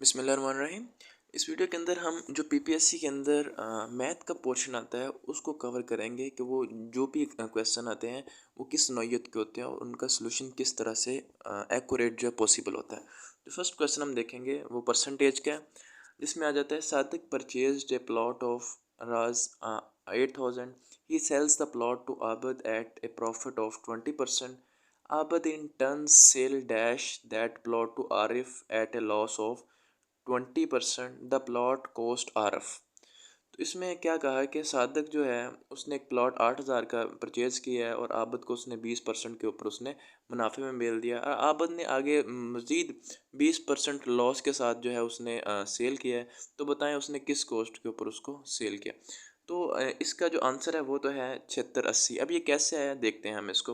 बिस्मिल्लाहिर्रहमानिर्रहीम। इस वीडियो के अंदर हम जो पीपीएससी के अंदर मैथ का पोर्शन आता है उसको कवर करेंगे कि वो जो भी क्वेश्चन आते हैं वो किस नौइयत के होते हैं और उनका सलूशन किस तरह से एक्यूरेट जो है पॉसिबल होता है। तो फर्स्ट क्वेश्चन हम देखेंगे वो परसेंटेज का है, जिसमें आ जाता है Sadiq purchased a plot of राज 8,000। He sells the plot to Abad at a profit of 20%। Abad in turn sell dash that plot to Arif at a loss of 20%। The plot cost Arif. तो इसमें क्या कहा है कि सादक जो है उसने एक प्लॉट 8,000 का परचेज़ किया है और आबद को उसने 20% के ऊपर उसने मुनाफे में बेच दिया और आबद ने आगे मज़ीद 20% लॉस के साथ जो है उसने सेल किया है। तो बताएं उसने किस कॉस्ट के ऊपर उसको सेल किया। तो इसका जो आंसर है वो तो है 7680। अब ये कैसे आया देखते हैं हम इसको।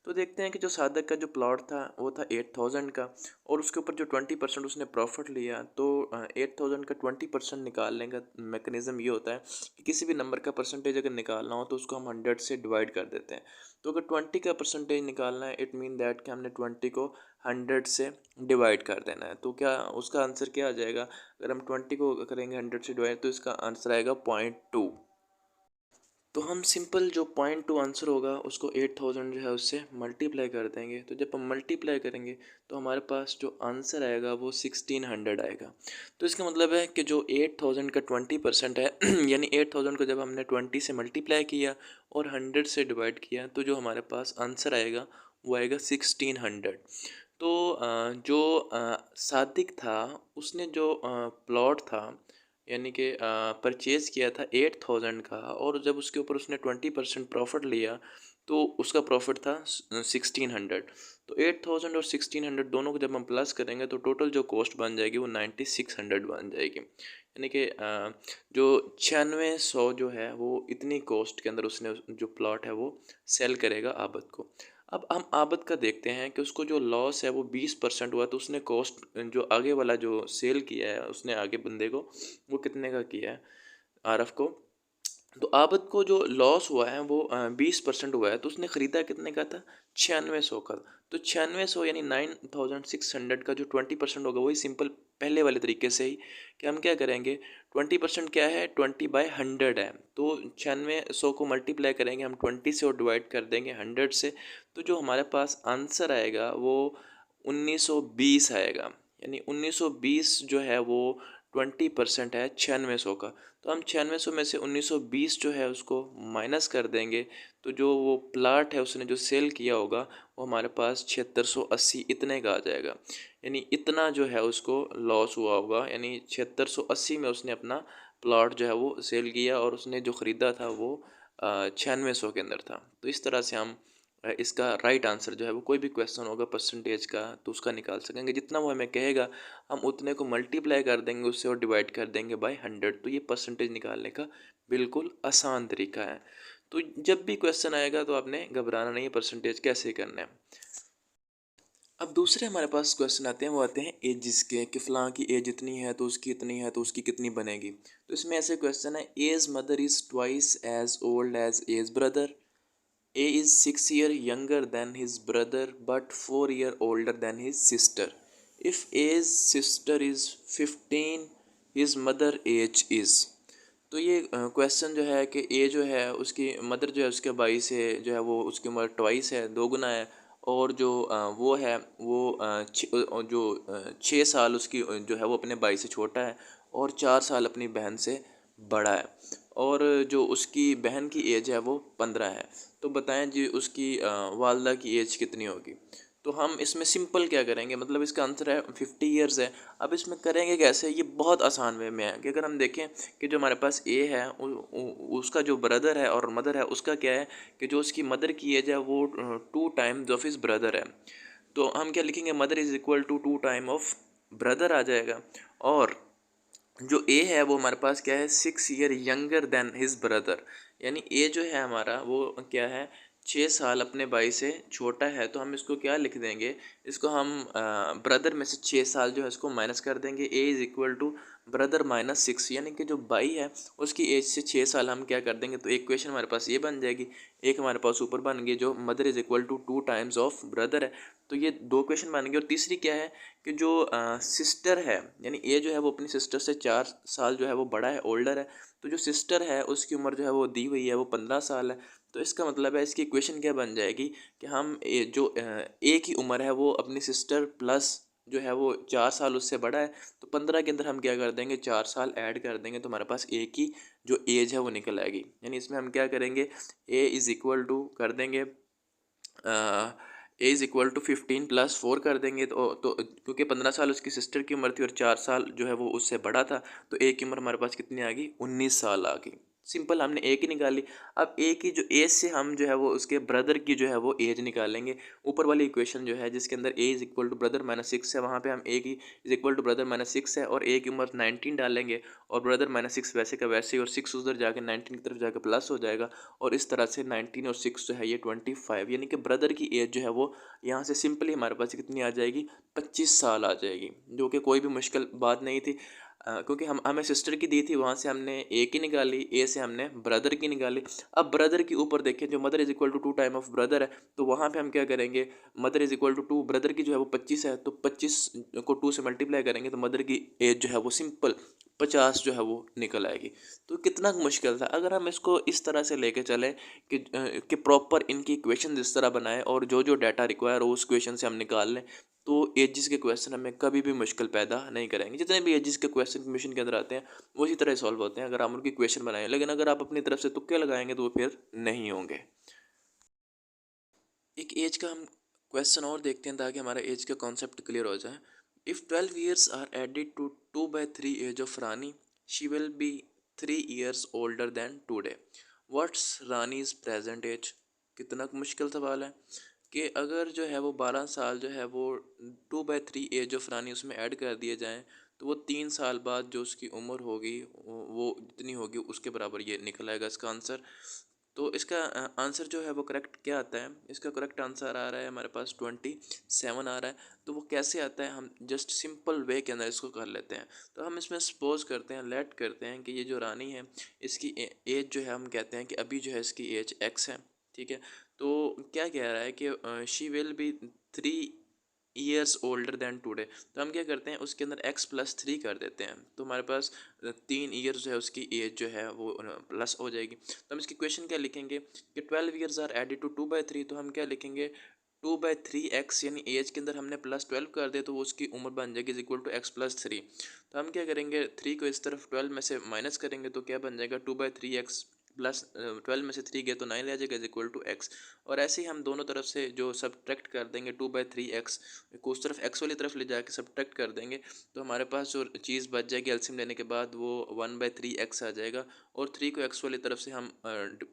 तो देखते हैं कि जो सादक का जो प्लॉट था वो था 8,000 का और उसके ऊपर जो 20% उसने प्रॉफिट लिया। तो 8,000 का 20% निकालने का मैकेनिज़्म ये होता है कि किसी भी नंबर का परसेंटेज अगर निकालना हो तो उसको हम 100 से डिवाइड कर देते हैं। तो अगर 20 का परसेंटेज निकालना है इट मीन दैट कि हमने 20 को 100 से डिवाइड कर देना है। तो क्या उसका आंसर क्या आ जाएगा? अगर हम 20 को करेंगे 100 से डिवाइड तो इसका आंसर आएगा 0.2। तो हम सिंपल जो 0.2 आंसर होगा उसको 8,000 जो है उससे मल्टीप्लाई कर देंगे। तो जब हम मल्टीप्लाई करेंगे तो हमारे पास जो आंसर आएगा वो 1600 आएगा। तो इसका मतलब है कि जो 8,000 का 20% है यानी 8,000 को जब हमने 20 से मल्टीप्लाई किया और 100 से डिवाइड किया तो जो हमारे पास आंसर आएगा वो आएगा 1600। तो जो सादिक था उसने जो प्लॉट था यानी कि परचेज़ किया था 8,000 का और जब उसके ऊपर उसने 20% प्रॉफिट लिया तो उसका प्रॉफिट था 1600। तो 8,000 और 1600 दोनों को जब हम प्लस करेंगे तो टोटल जो कॉस्ट बन जाएगी वो 9600 बन जाएगी। यानी कि जो 9600 जो है वो इतनी कॉस्ट के अंदर उसने जो प्लॉट है वो सेल करेगा आबद को। अब हम आबद का देखते हैं कि उसको जो लॉस है वो 20% हुआ। तो उसने कॉस्ट जो आगे वाला जो सेल किया है उसने आगे बंदे को वो कितने का किया है आरफ को। तो आबद को जो लॉस हुआ है वो 20% हुआ है। तो उसने ख़रीदा कितने का था? 9600 का। तो 9600 यानी 9600 का जो 20% होगा वही सिंपल पहले वाले तरीके से ही कि हम क्या करेंगे 20% क्या है 20/100 है। तो 9600 को मल्टीप्लाई करेंगे हम 20 से और डिवाइड कर देंगे 100 से। तो जो हमारे पास आंसर आएगा वो 1920 आएगा। यानी 1920 जो है वो 20% है 9600 का। तो हम 9600 में से 1920 जो है उसको माइनस कर देंगे तो जो वो प्लाट है उसने जो सेल किया होगा वो हमारे पास 7680 इतने का आ जाएगा। यानी इतना जो है उसको लॉस हुआ होगा। यानी 7680 में उसने अपना प्लॉट जो है वो सेल किया और उसने जो ख़रीदा था वो 9600 के अंदर था। तो इस तरह से हम इसका राइट आंसर जो है वो कोई भी क्वेश्चन होगा परसेंटेज का तो उसका निकाल सकेंगे। जितना वो हमें कहेगा हम उतने को मल्टीप्लाई कर देंगे उससे और डिवाइड कर देंगे बाय 100। तो ये परसेंटेज निकालने का बिल्कुल आसान तरीका है। तो जब भी क्वेश्चन आएगा तो आपने घबराना नहीं है परसेंटेज कैसे करना है। अब दूसरे हमारे पास क्वेश्चन आते हैं वो आते हैं एजिस के कि फ़लाँ की एज इतनी है तो उसकी इतनी है तो उसकी कितनी बनेगी। तो इसमें ऐसे क्वेश्चन है as mother is twice as old as as brother. A is 6 years younger than his brother but 4 years older than his sister. If A's sister is 15, his mother age is। तो ये question जो है कि ए जो है उसकी mother जो है उसके भाई से जो है वो उसकी उम्र ट्वाइस है 2 गुना है और जो वो है वो 6 साल उसकी जो है वो अपने भाई से छोटा है और 4 साल अपनी बहन से बड़ा है और जो उसकी बहन की एज है वो 15 है। तो बताएं जी उसकी वालदा की एज कितनी होगी। तो हम इसमें सिंपल क्या करेंगे मतलब इसका आंसर है 50 ईयर्स है। अब इसमें करेंगे कैसे? ये बहुत आसान वे में है कि अगर हम देखें कि जो हमारे पास ए है उसका जो ब्रदर है और मदर है उसका क्या है कि जो उसकी मदर की एज है वो 2 टाइम्स ऑफ हिज ब्रदर है। तो हम क्या लिखेंगे mother is equal to 2 time of brother आ जाएगा। और जो ए है वो हमारे पास क्या है 6 year younger than his brother. यानी ए जो है हमारा वो क्या है 6 साल अपने भाई से छोटा है, तो हम इसको क्या लिख देंगे, इसको हम ब्रदर में से 6 साल जो है इसको माइनस कर देंगे। A is equal to brother minus 6, यानी कि जो भाई है उसकी एज से 6 साल हम क्या कर देंगे, तो एक क्वेश्चन हमारे पास ये बन जाएगी। एक हमारे पास ऊपर बन गई जो mother is equal to 2 times of brother है। तो ये 2 क्वेश्चन बन गए। और तीसरी क्या है कि जो सिस्टर है, यानी ए जो है वो अपनी सिस्टर से 4 साल जो है वो बड़ा है, ओल्डर है। तो जो सिस्टर है उसकी उम्र जो है वो दी हुई है, वो 15 साल है। तो इसका मतलब है इसकी इक्वेशन क्या बन जाएगी कि हम ए की उम्र है वो अपनी सिस्टर प्लस जो है वो 4 साल उससे बड़ा है, तो 15 के अंदर हम क्या कर देंगे, 4 साल ऐड कर देंगे, तो हमारे पास ए की जो एज है वो निकल आएगी। यानी इसमें हम क्या करेंगे, ए इज़ इक्वल टू कर देंगे A is equal to 15 plus 4 कर देंगे। तो क्योंकि 15 साल उसकी सिस्टर की उम्र थी और 4 साल जो है वो उससे बड़ा था, तो ए की उम्र हमारे पास कितनी आ गई, 19 साल आ गई। सिंपल, हमने ए की निकाली। अब ए की जो एज से हम जो है वो उसके ब्रदर की जो है वो एज निकालेंगे। ऊपर वाली इक्वेशन जो है जिसके अंदर A is equal to brother minus 6 है, वहाँ पे हम ए की is equal to brother minus 6 है और ए की उम्र 19 डालेंगे, और ब्रदर माइनस 6 वैसे का वैसे ही, और 6 उधर जाके 19 की तरफ जाकर प्लस हो जाएगा, और इस तरह से 19 और 6 जो है ये 25, यानी कि ब्रदर की एज जो है वो यहाँ से सिंपली हमारे पास कितनी आ जाएगी, 25 साल आ जाएगी, जो कि कोई भी मुश्किल बात नहीं थी। क्योंकि हम हमें सिस्टर की दी थी, वहाँ से हमने ए की निकाली, ए से हमने ब्रदर की निकाली। अब ब्रदर के ऊपर देखें, जो mother is equal to 2 time of brother है, तो वहाँ पे हम क्या करेंगे, mother is equal to 2, brother की जो है वो 25 है, तो 25 को 2 से मल्टीप्लाई करेंगे तो मदर की एज जो है वो सिंपल 50 जो है वो निकल आएगी। तो कितना मुश्किल था। अगर हम इसको इस तरह से लेके चलें कि प्रॉपर इनकी इक्वेशन इस तरह बनाएं और जो जो डाटा रिक्वायर हो उस क्वेश्चन से हम निकाल लें, तो एजिस के क्वेश्चन हमें कभी भी मुश्किल पैदा नहीं करेंगे। जितने भी एजिस के क्वेश्चन मिशन के अंदर आते हैं वो इसी तरह सॉल्व होते हैं अगर हम उनकी क्वेश्चन बनाएं, लेकिन अगर आप अपनी तरफ से तुक्के लगाएंगे तो वो फिर नहीं होंगे। एक एज का हम क्वेश्चन और देखते हैं ताकि हमारा एज का कॉन्सेप्ट क्लियर हो जाए। If 12 years are added to 2/3 age of Rani, she will be 3 years older than today. What's Rani's present age. कितना मुश्किल सवाल है कि अगर जो है वो 12 साल जो है वो 2/3 एज ऑफ रानी उसमें ऐड कर दिए जाएँ, तो वो 3 साल बाद जो उसकी उम्र होगी वो जितनी होगी उसके बराबर ये निकल आएगा इसका आंसर। तो इसका आंसर जो है वो करेक्ट क्या आता है, इसका करेक्ट आंसर आ रहा है हमारे पास 27 आ रहा है। तो वो कैसे आता है, हम जस्ट सिंपल वे के अंदर इसको कर लेते हैं। तो हम इसमें सपोज करते हैं, लेट करते हैं कि ये जो रानी है इसकी एज जो है हम कहते हैं कि अभी जो है इसकी एज एक्स है, ठीक है। तो क्या कह रहा है कि she will be 3 years older than today. तो हम क्या करते हैं उसके अंदर एक्स प्लस 3 कर देते हैं, तो हमारे पास 3 ईयर्स जो है उसकी एज जो है वो प्लस हो जाएगी। तो हम इसकी क्वेश्चन क्या लिखेंगे कि 12 ईयर्स आर एडेड टू 2/3, तो हम क्या लिखेंगे 2/3 एक्स, यानी एज के अंदर हमने प्लस 12 कर दिया तो वो उसकी उम्र बन जाएगी is equal to x plus 3। तो हम क्या करेंगे 3 को इस तरफ 12 में से माइनस करेंगे तो क्या बन जाएगा 2/3 एक्स प्लस 12 में से 3 गए तो 9 आ जाएगा इज इक्वल टू एक्स। और ऐसे ही हम दोनों तरफ से जो सब्ट्रैक्ट कर देंगे 2/3 एक्स को उस तरफ एक्स वाली तरफ ले जाके सब्ट्रैक्ट कर देंगे, तो हमारे पास जो चीज़ बच जाएगी एलसीएम लेने के बाद वो 1/3 एक्स आ जाएगा। और 3 को एक्स वाली तरफ से हम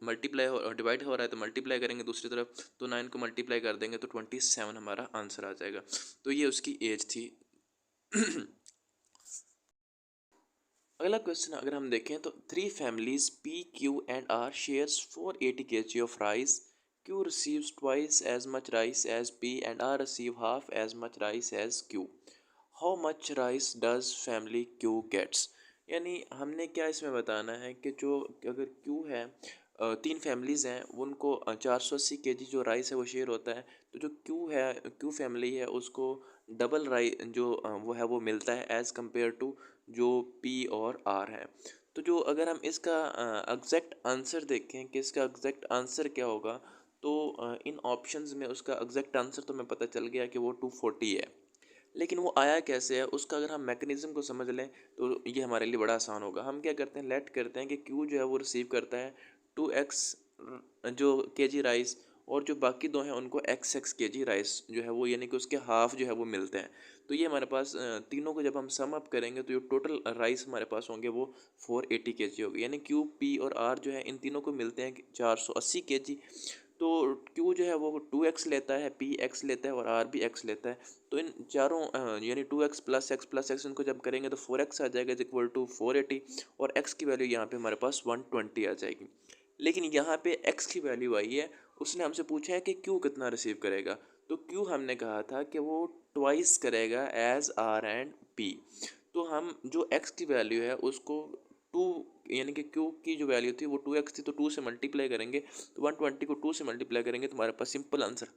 मल्टीप्लाई हो डिवाइड हो रहा है तो मल्टीप्लाई करेंगे दूसरी तरफ, तो 9 को मल्टीप्लाई कर देंगे तो 27 हमारा आंसर आ जाएगा। तो ये उसकी एज थी। अगला क्वेश्चन अगर हम देखें तो 3 families P Q and R shares 480 kg of rice. Q receives twice as much rice as P and R receive half as much rice as Q. How much rice does family Q gets. यानी हमने क्या इसमें बताना है कि जो अगर Q है 3 फैमिलीज़ हैं उनको 480 kg जो राइस है वो शेयर होता है, तो जो क्यू फैमिली है उसको डबल जो वो है वो मिलता है एज़ कम्पेयर टू जो पी और आर है। तो जो अगर हम इसका एग्जैक्ट आंसर देखें कि इसका एग्जैक्ट आंसर क्या होगा, तो इन ऑप्शंस में उसका एग्जैक्ट आंसर तो हमें पता चल गया कि वो 240 है, लेकिन वो आया कैसे है उसका अगर हम मैकेनिज़्म को समझ लें तो ये हमारे लिए बड़ा आसान होगा। हम क्या करते हैं लेट करते हैं कि क्यू जो है वो रिसीव करता है 2x जो केजी राइस, और जो बाकी दो हैं उनको XX केजी राइस जो है वो, यानी कि उसके हाफ जो है वो मिलते हैं। तो ये हमारे पास तीनों को जब हम सम अप करेंगे तो जो टोटल राइस हमारे पास होंगे वो 480 केजी होगी, यानी क्यू पी और आर जो है इन तीनों को मिलते हैं 480 केजी। तो क्यू जो है वो 2x लेता है, पी x लेता है और आर भी x लेता है। तो इन चारों यानी 2x प्लस एक्स इनको जब करेंगे तो 4x आ जाएगा इज इक्वल टू 480, और x की वैल्यू यहाँ पे हमारे पास 120 आ जाएगी। लेकिन यहाँ पे x की वैल्यू आई है उसने हमसे पूछा है कि क्यू कितना रिसीव करेगा। तो क्यू हमने कहा था कि वो ट्वाइस करेगा एज आर एंड पी। तो हम जो एक्स की वैल्यू है उसको टू, यानी कि क्यू की जो वैल्यू थी वो 2x थी, तो 2 से मल्टीप्लाई करेंगे, तो 120 को 2 से मल्टीप्लाई करेंगे तो हमारे पास सिंपल आंसर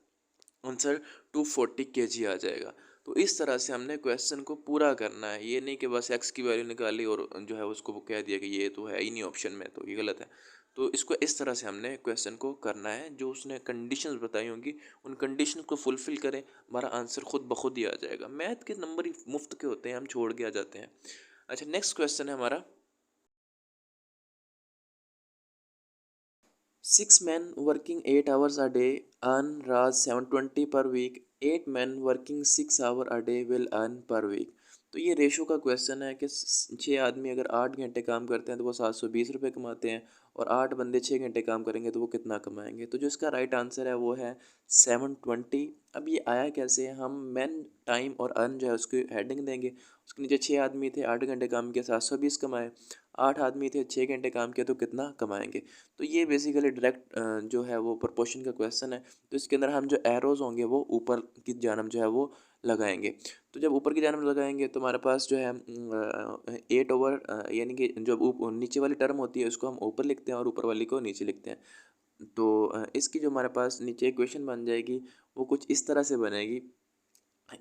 आंसर 240 kg आ जाएगा। तो इस तरह से हमने क्वेश्चन को पूरा करना है, ये नहीं कि बस एक्स की वैल्यू निकाली और जो है उसको वो कह दिया कि ये तो है ही नहीं ऑप्शन में, तो ये गलत है। तो इसको इस तरह से हमने क्वेश्चन को करना है, जो उसने कंडीशंस बताई होंगी उन कंडीशन को फुलफिल करें, हमारा आंसर खुद ब खुद ही आ जाएगा। मैथ के नंबर ही मुफ्त के होते हैं, हम छोड़ के आ जाते हैं। अच्छा, नेक्स्ट क्वेश्चन है हमारा, 6 men working 8 hours a day earn Rs 720 per week. 8 men working 6 hours a day will earn per week. तो ये रेशो का क्वेश्चन है कि 6 आदमी अगर 8 घंटे काम करते हैं तो वो 720 रुपये कमाते हैं, और 8 बंदे 6 घंटे काम करेंगे तो वो कितना कमाएंगे। तो जो इसका राइट आंसर है वो है 720। अब ये आया कैसे, हम मैन टाइम और अर्न जो है उसकी हेडिंग देंगे, उसके नीचे 6 आदमी थे 8 घंटे काम किया 720 कमाए, 8 आदमी थे 6 घंटे काम किया तो कितना कमाएंगे। तो ये बेसिकली डायरेक्ट जो है वो प्रोपोर्शन का क्वेश्चन है। तो इसके अंदर हम जो एरोज़ होंगे वो ऊपर की जानब जो है वो लगाएंगे। तो जब ऊपर की जानब लगाएंगे तो हमारे पास जो है 8 ओवर, यानी कि जब नीचे वाली टर्म होती है उसको हम ऊपर लिखते हैं और ऊपर वाली को नीचे लिखते हैं। तो इसकी जो हमारे पास नीचे इक्वेशन बन जाएगी वो कुछ इस तरह से बनेगी,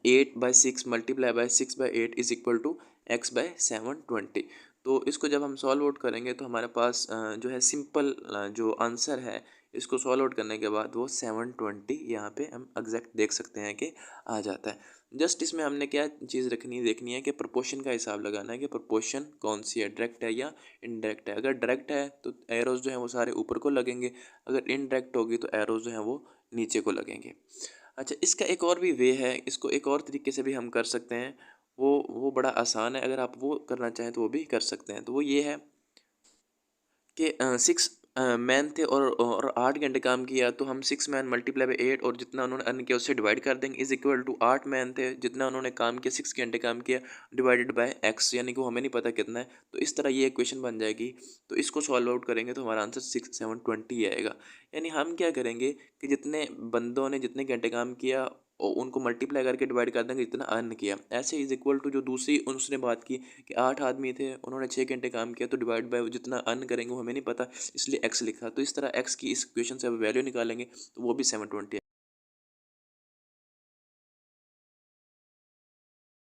8/6 multiply by 6/8 is equal to x/720। तो इसको जब हम सॉल्व आउट करेंगे तो हमारे पास जो है सिंपल जो आंसर है, इसको सॉल्व आउट करने के बाद वो 720 यहाँ पे हम एग्जैक्ट देख सकते हैं कि आ जाता है। जस्ट इसमें हमने क्या चीज़ देखनी है कि प्रोपोर्शन का हिसाब लगाना है कि प्रोपोर्शन कौन सी है, डायरेक्ट है या इनडायरेक्ट है। अगर डायरेक्ट है तो एरोज़ जो हैं वो सारे ऊपर को लगेंगे, अगर इनडायरेक्ट होगी तो एरोज़ जो हैं वो नीचे को लगेंगे। अच्छा, इसका एक और भी वे है, इसको एक और तरीके से भी हम कर सकते हैं, वो बड़ा आसान है, अगर आप वो करना चाहें तो वो भी कर सकते हैं। तो वो ये है कि 6 मैन थे और 8 घंटे काम किया, तो हम 6 मैन मल्टीप्लाई बाई 8 और जितना उन्होंने अर्न किया उससे डिवाइड कर देंगे, इज इक्वल टू 8 मैन थे जितना उन्होंने काम किया 6 घंटे काम किया डिवाइडेड बाय एक्स, यानी कि वो हमें नहीं पता कितना है। तो इस तरह ये इक्वेशन बन जाएगी। तो इसको सॉल्व आउट करेंगे तो हमारा आंसर 720 आएगा। यानी हम क्या करेंगे कि जितने बंदों ने जितने घंटे काम किया और उनको मल्टीप्लाई करके डिवाइड कर देंगे जितना अर्न किया, ऐसे इज इक्वल टू जो दूसरी उसने बात की कि 8 आदमी थे उन्होंने 6 घंटे काम किया तो डिवाइड बाय जितना अर्न करेंगे वो हमें नहीं पता, इसलिए एक्स लिखा। तो इस तरह एक्स की इस इक्वेशन से अब वैल्यू निकालेंगे तो वो भी 720